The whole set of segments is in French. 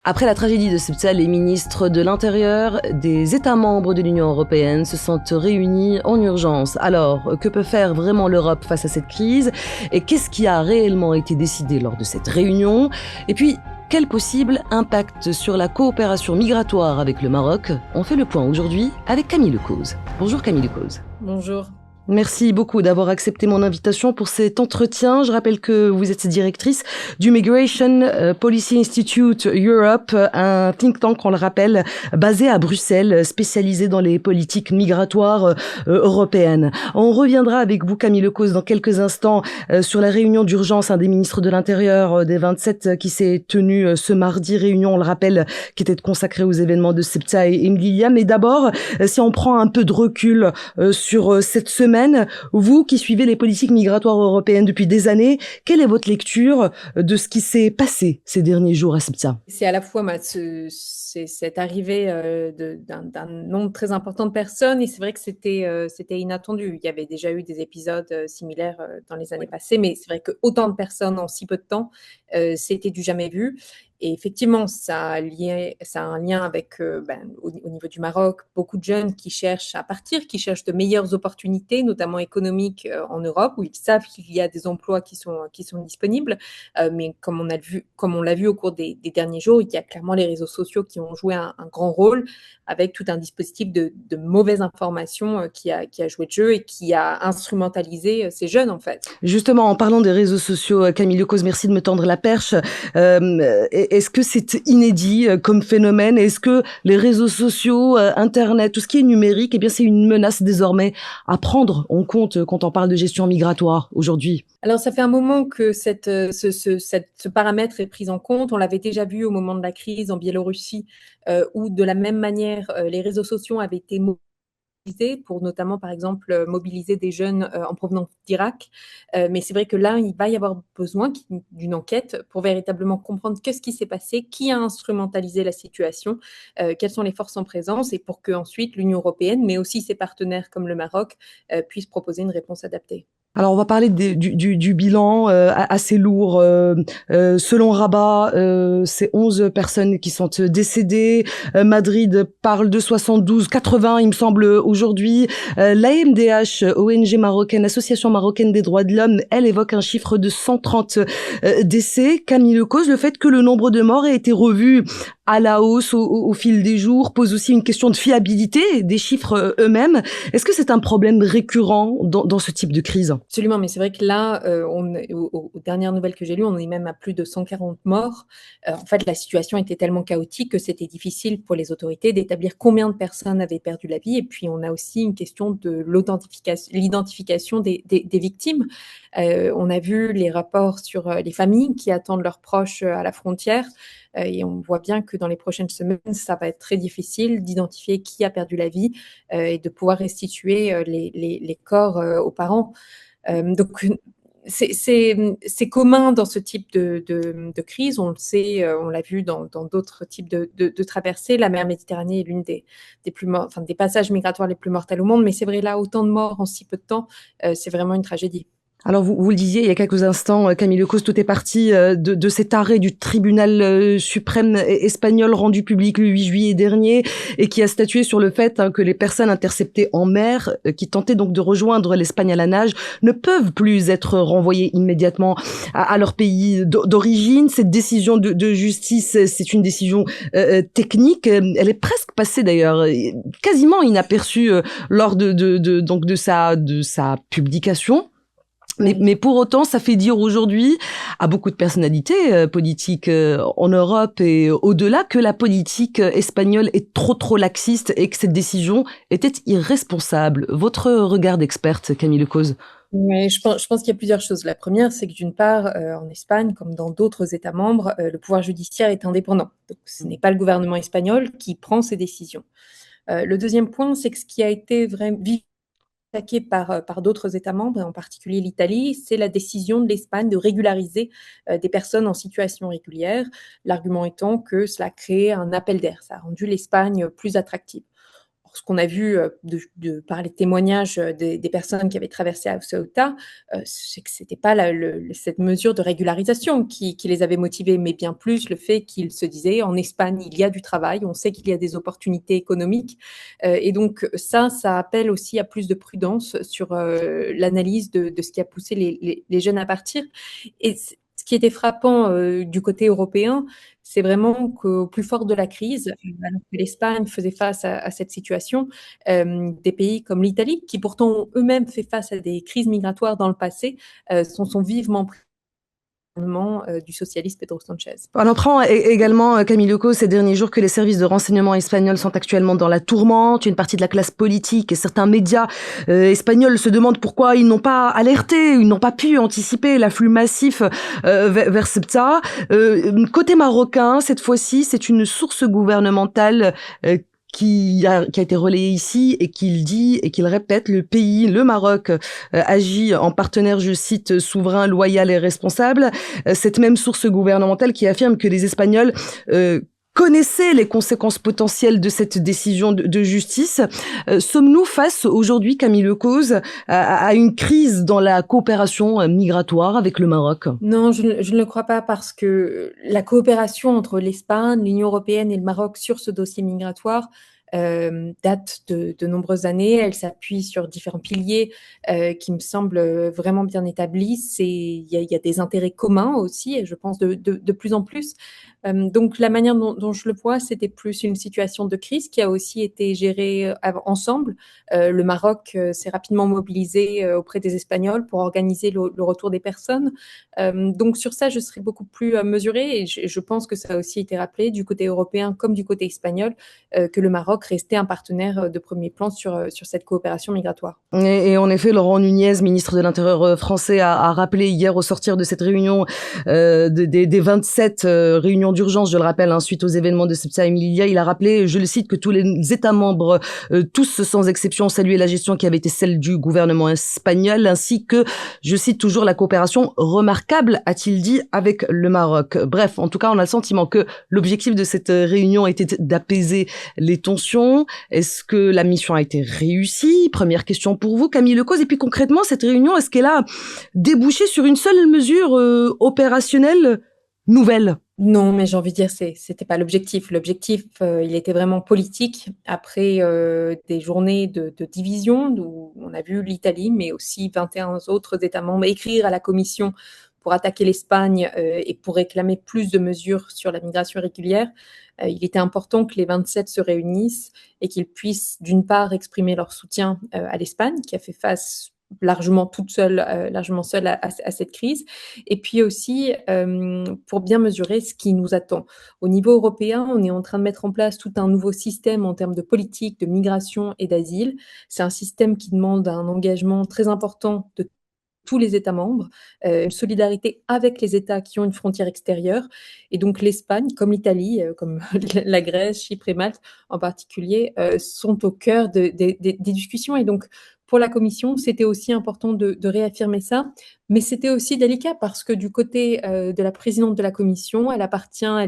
Après la tragédie de Ceuta, les ministres de l'Intérieur des États membres de l'Union européenne se sont réunis en urgence. Alors, que peut faire vraiment l'Europe face à cette crise? Et qu'est-ce qui a réellement été décidé lors de cette réunion? Et puis, quel possible impact sur la coopération migratoire avec le Maroc? On fait le point aujourd'hui avec Camille Lecause. Bonjour Camille Lecause. Bonjour. Merci beaucoup d'avoir accepté mon invitation pour cet entretien. Je rappelle que vous êtes directrice du Migration Policy Institute Europe, un think tank, on le rappelle, basé à Bruxelles, spécialisé dans les politiques migratoires européennes. On reviendra avec vous, Camille Lecause, dans quelques instants sur la réunion d'urgence des ministres de l'Intérieur des 27 qui s'est tenue ce mardi. Réunion, on le rappelle, qui était consacrée aux événements de Ceuta et Melilla. Mais d'abord, si on prend un peu de recul sur cette semaine, vous qui suivez les politiques migratoires européennes depuis des années, quelle est votre lecture de ce qui s'est passé ces derniers jours à Ceuta? C'est à la fois cette arrivée d'un nombre très important de personnes et c'est vrai que c'était inattendu. Il y avait déjà eu des épisodes similaires dans les années passées, mais c'est vrai que autant de personnes en si peu de temps, c'était du jamais vu. Et effectivement, ça a un lien avec, au niveau du Maroc, beaucoup de jeunes qui cherchent à partir, qui cherchent de meilleures opportunités, notamment économiques en Europe, où ils savent qu'il y a des emplois qui sont disponibles. Mais comme on l'a vu au cours des derniers jours, il y a clairement les réseaux sociaux qui ont joué un grand rôle avec tout un dispositif de mauvaises informations qui a joué de jeu et qui a instrumentalisé ces jeunes, en fait. Justement, en parlant des réseaux sociaux, Camille Lecause, merci de me tendre la perche. Est-ce que c'est inédit comme phénomène? Est-ce que les réseaux sociaux, Internet, tout ce qui est numérique, eh bien, c'est une menace désormais à prendre en compte quand on parle de gestion migratoire aujourd'hui? Alors, ça fait un moment que ce paramètre est pris en compte. On l'avait déjà vu au moment de la crise en Biélorussie, où de la même manière, les réseaux sociaux avaient été pour notamment, par exemple, mobiliser des jeunes en provenance d'Irak. Mais c'est vrai que là, il va y avoir besoin d'une enquête pour véritablement comprendre qu'est-ce qui s'est passé, qui a instrumentalisé la situation, quelles sont les forces en présence, et pour que ensuite l'Union européenne, mais aussi ses partenaires comme le Maroc, puissent proposer une réponse adaptée. Alors, on va parler du bilan assez lourd. Selon Rabat, c'est 11 personnes qui sont décédées. Madrid parle de 72, 80, il me semble, aujourd'hui. L'AMDH, ONG marocaine, Association marocaine des droits de l'homme, elle évoque un chiffre de 130 décès. Camille Lecause, le fait que le nombre de morts ait été revu à la hausse au fil des jours pose aussi une question de fiabilité des chiffres eux-mêmes. Est-ce que c'est un problème récurrent dans ce type de crise? Absolument, mais c'est vrai que là, aux dernières nouvelles que j'ai lues, on est même à plus de 140 morts. En fait, la situation était tellement chaotique que c'était difficile pour les autorités d'établir combien de personnes avaient perdu la vie. Et puis, on a aussi une question de l'identification des victimes. On a vu les rapports sur les familles qui attendent leurs proches à la frontière. Et on voit bien que dans les prochaines semaines, ça va être très difficile d'identifier qui a perdu la vie et de pouvoir restituer les corps aux parents. Donc, c'est commun dans ce type de crise. On le sait, on l'a vu dans d'autres types de traversées. La mer Méditerranée est l'une des passages migratoires les plus mortels au monde. Mais c'est vrai, là, autant de morts en si peu de temps, c'est vraiment une tragédie. Alors, vous le disiez il y a quelques instants, Camille Lecause, tout est parti de cet arrêt du tribunal suprême espagnol rendu public le 8 juillet dernier et qui a statué sur le fait que les personnes interceptées en mer, qui tentaient donc de rejoindre l'Espagne à la nage, ne peuvent plus être renvoyées immédiatement à leur pays d'origine. Cette décision de justice, c'est une décision technique. Elle est presque passée d'ailleurs quasiment inaperçue lors donc de sa publication. Mais pour autant, ça fait dire aujourd'hui à beaucoup de personnalités politiques en Europe et au-delà que la politique espagnole est trop laxiste et que cette décision était irresponsable. Votre regard d'experte, Camille Lecause? Ouais, je pense qu'il y a plusieurs choses. La première, c'est que d'une part, en Espagne, comme dans d'autres États membres, le pouvoir judiciaire est indépendant. Donc, ce n'est pas le gouvernement espagnol qui prend ces décisions. Le deuxième point, c'est que ce qui a été vraiment attaqué par d'autres États membres, et en particulier l'Italie, c'est la décision de l'Espagne de régulariser des personnes en situation régulière, l'argument étant que cela a créé un appel d'air, ça a rendu l'Espagne plus attractive. ce qu'on a vu par les témoignages des personnes qui avaient traversé à Ceuta, c'est que c'était pas cette mesure de régularisation qui les avait motivés, mais bien plus le fait qu'ils se disaient en Espagne il y a du travail, on sait qu'il y a des opportunités économiques, et donc ça appelle aussi à plus de prudence sur l'analyse de ce qui a poussé les jeunes à partir. Et ce qui était frappant du côté européen, c'est vraiment qu'au plus fort de la crise, alors que l'Espagne faisait face à cette situation, des pays comme l'Italie, qui pourtant ont eux-mêmes fait face à des crises migratoires dans le passé, sont vivement pris du socialiste Pedro Sanchez. On apprend également, Camille Lecauz, ces derniers jours que les services de renseignement espagnols sont actuellement dans la tourmente. Une partie de la classe politique et certains médias espagnols se demandent pourquoi ils n'ont pas alerté, ils n'ont pas pu anticiper l'afflux massif vers Ceuta. Côté marocain, cette fois-ci, c'est une source gouvernementale qui a été relayé ici et qu'il dit et qu'il répète, le Maroc, agit en partenaire, je cite, souverain, loyal et responsable. Cette même source gouvernementale qui affirme que les Espagnols connaissaient les conséquences potentielles de cette décision de justice. Sommes-nous face aujourd'hui, Camille Lecauz, à une crise dans la coopération migratoire avec le Maroc? Non, je ne le crois pas, parce que la coopération entre l'Espagne, l'Union européenne et le Maroc sur ce dossier migratoire date de nombreuses années. Elle s'appuie sur différents piliers qui me semblent vraiment bien établis. Il y a des intérêts communs aussi, et je pense de plus en plus. Donc la manière dont je le vois, c'était plus une situation de crise qui a aussi été gérée ensemble. Le Maroc s'est rapidement mobilisé auprès des Espagnols pour organiser le retour des personnes. Donc sur ça, je serais beaucoup plus mesurée, et je pense que ça a aussi été rappelé du côté européen comme du côté espagnol, que le Maroc restait un partenaire de premier plan sur cette coopération migratoire. Et en effet, Laurent Nunez, ministre de l'Intérieur français, a rappelé hier au sortir de cette réunion des 27 réunions d'urgence, je le rappelle, suite aux événements de Ceuta et Melilla, il a rappelé, je le cite, que tous les États membres, tous sans exception, saluaient la gestion qui avait été celle du gouvernement espagnol, ainsi que, je cite toujours, la coopération remarquable, a-t-il dit, avec le Maroc. Bref, en tout cas, on a le sentiment que l'objectif de cette réunion était d'apaiser les tensions. Est-ce que la mission a été réussie? Première question pour vous, Camille Lecauz. Et puis concrètement, cette réunion, est-ce qu'elle a débouché sur une seule mesure opérationnelle nouvelle? Non, mais j'ai envie de dire, c'était pas l'objectif. L'objectif, il était vraiment politique. Après des journées de division, où on a vu l'Italie, mais aussi 21 autres États membres écrire à la Commission pour attaquer l'Espagne et pour réclamer plus de mesures sur la migration irrégulière. Il était important que les 27 se réunissent et qu'ils puissent, d'une part, exprimer leur soutien à l'Espagne, qui a fait face largement seule à cette crise, et puis aussi pour bien mesurer ce qui nous attend. Au niveau européen, on est en train de mettre en place tout un nouveau système en termes de politique, de migration et d'asile. C'est un système qui demande un engagement très important de tous les États membres, une solidarité avec les États qui ont une frontière extérieure. Et donc l'Espagne, comme l'Italie, comme la Grèce, Chypre et Malte en particulier, sont au cœur des discussions. Et donc pour la Commission, c'était aussi important de réaffirmer ça, mais c'était aussi délicat parce que du côté de la présidente de la Commission,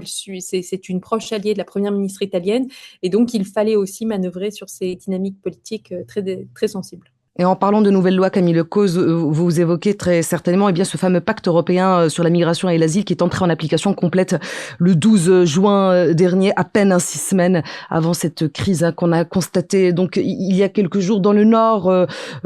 c'est une proche alliée de la première ministre italienne, et donc il fallait aussi manœuvrer sur ces dynamiques politiques très, très sensibles. Et en parlant de nouvelles lois, Camille Lecauz, vous évoquez très certainement ce fameux pacte européen sur la migration et l'asile qui est entré en application complète le 12 juin dernier, à peine 6 semaines avant cette crise qu'on a constatée donc il y a quelques jours dans le nord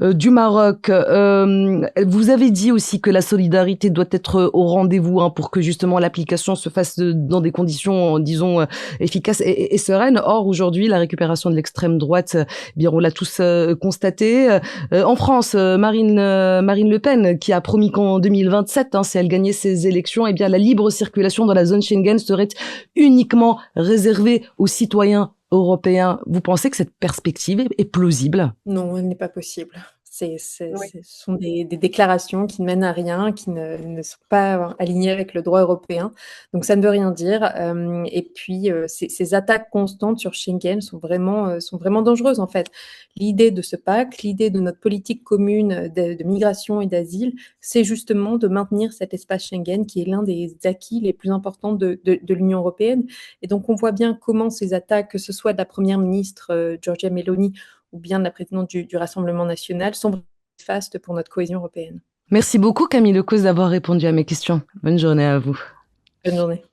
du Maroc. Vous avez dit aussi que la solidarité doit être au rendez-vous pour que justement l'application se fasse dans des conditions, disons, efficaces et sereines. Or, aujourd'hui, la récupération de l'extrême droite, bien, on l'a tous constaté. En France, Marine Le Pen, qui a promis qu'en 2027, si elle gagnait ses élections, la libre circulation dans la zone Schengen serait uniquement réservée aux citoyens européens. Vous pensez que cette perspective est plausible? Non, elle n'est pas possible. Oui. Ce sont des déclarations qui ne mènent à rien, qui ne sont pas alignées avec le droit européen. Donc ça ne veut rien dire. Et puis ces attaques constantes sur Schengen sont vraiment dangereuses en fait. L'idée de ce pacte, l'idée de notre politique commune de migration et d'asile, c'est justement de maintenir cet espace Schengen qui est l'un des acquis les plus importants de l'Union européenne. Et donc on voit bien comment ces attaques, que ce soit de la première ministre Giorgia Meloni ou bien de la présidente du Rassemblement national, sont néfastes pour notre cohésion européenne. Merci beaucoup Camille Lecause d'avoir répondu à mes questions. Bonne journée à vous. Bonne journée.